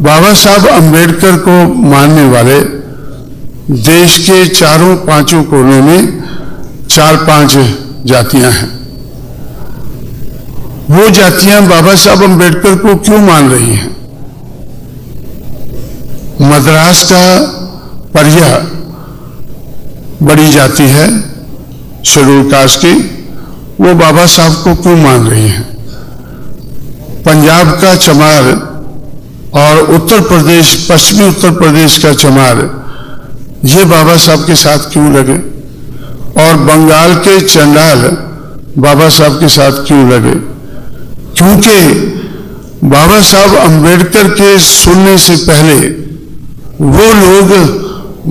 बाबा साहब अंबेडकर को मानने वाले देश के चारों पांचों कोनों में 4-5 जातियां हैं। वो जातियां बाबा साहब अंबेडकर को क्यों मान रही हैं? मद्रास का परिया बड़ी जाति है शेड्यूल कास्ट की, वो बाबा साहब को क्यों मान रही हैं? पंजाब का चमार और उत्तर प्रदेश, पश्चिमी उत्तर प्रदेश का चमार, ये बाबा साहब के साथ क्यों लगे? और बंगाल के चंडाल बाबा साहब के साथ क्यों लगे? क्योंकि बाबा साहब अंबेडकर के सुनने से पहले वो लोग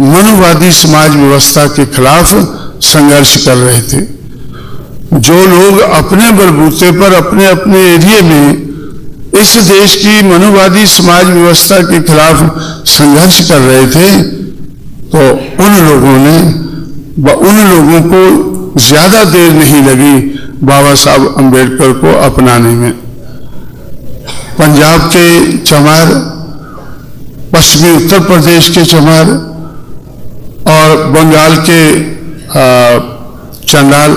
मनुवादी समाज व्यवस्था के खिलाफ संघर्ष कर रहे थे। जो लोग अपने बलबूते पर अपने अपने एरिया में इस देश की मनुवादी समाज व्यवस्था के खिलाफ संघर्ष कर रहे थे, तो उन लोगों को ज्यादा देर नहीं लगी बाबा साहब अंबेडकर को अपनाने में। पंजाब के चमार, पश्चिमी उत्तर प्रदेश के चमार और बंगाल के चंडाल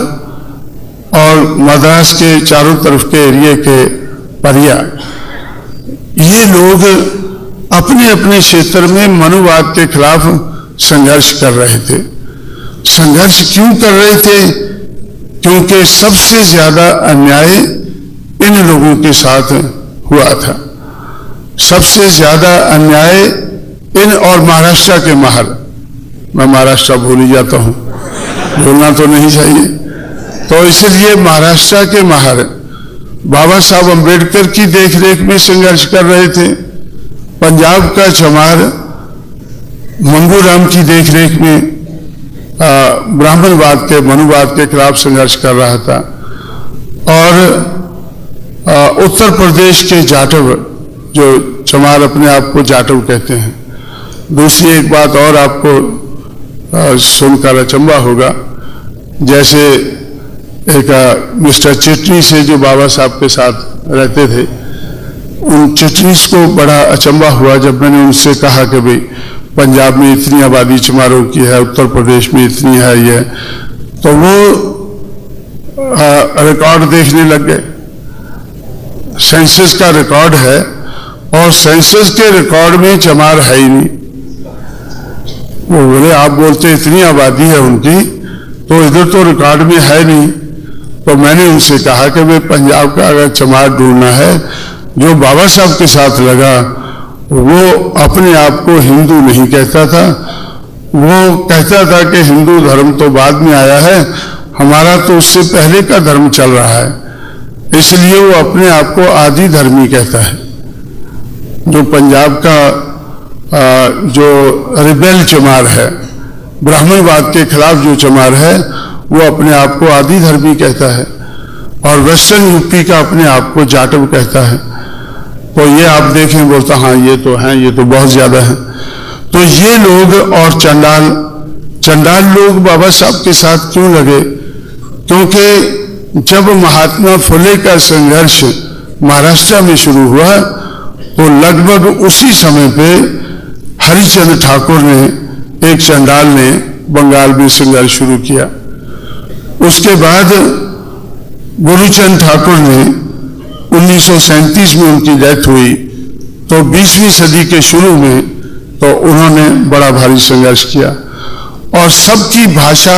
और मद्रास के चारों तरफ के एरिया के परिया, ये लोग अपने अपने क्षेत्र में मनुवाद के खिलाफ संघर्ष कर रहे थे। संघर्ष क्यों कर रहे थे? क्योंकि सबसे ज्यादा अन्याय इन लोगों के साथ हुआ था। सबसे ज्यादा अन्याय इन, और महाराष्ट्र के महर, मैं महाराष्ट्र भूल ही जाता हूं, भूलना तो नहीं चाहिए, तो इसलिए महाराष्ट्र के महर बाबा साहब अंबेडकर की देखरेख में संघर्ष कर रहे थे। पंजाब का चमार मंगू राम की देखरेख में ब्राह्मणवाद के, मनुवाद के खिलाफ संघर्ष कर रहा था। और उत्तर प्रदेश के जाटव, जो चमार अपने आप को जाटव कहते हैं। दूसरी एक बात और आपको सुनकर अचंभा होगा, जैसे एक मिस्टर चिटनी से जो बाबा साहब के साथ रहते थे, उन चिटनीस को बड़ा अचंभा हुआ जब मैंने उनसे कहा कि भाई पंजाब में इतनी आबादी चमारों की है, उत्तर प्रदेश में इतनी है ये, तो वो रिकॉर्ड देखने लग गए। सेंसस का रिकॉर्ड है और सेंसस के रिकॉर्ड में चमार है ही नहीं। वो बोले आप बोलते इतनी आबादी है उनकी, तो इधर तो रिकॉर्ड में है नहीं। तो मैंने उनसे कहा कि भाई पंजाब का अगर चमार ढूंढना है, जो बाबा साहब के साथ लगा वो अपने आप को हिंदू नहीं कहता था, वो कहता था कि हिंदू धर्म तो बाद में आया है, हमारा तो उससे पहले का धर्म चल रहा है, इसलिए वो अपने आप को आदि धर्मी कहता है। जो पंजाब का जो रिबेल चमार है, ब्राह्मणवाद के खिलाफ जो चमार है, वो अपने आप को आदि धर्मी कहता है। और वेस्टर्न यूपी का अपने आप को जाटव कहता है। तो ये आप देखें, बोलता हाँ ये तो हैं, ये तो बहुत ज्यादा है। तो ये लोग और चंडाल लोग बाबा साहब के साथ क्यों लगे? क्योंकि जब महात्मा फुले का संघर्ष महाराष्ट्र में शुरू हुआ, तो लगभग उसी समय पे हरिचंद्र ठाकुर ने, एक चंडाल ने बंगाल में संघर्ष शुरू किया। उसके बाद गुरुचंद ठाकुर ने 1937 में उनकी डेथ हुई, तो 20वीं सदी के शुरू में तो उन्होंने बड़ा भारी संघर्ष किया और सबकी भाषा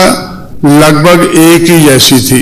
लगभग एक ही जैसी थी।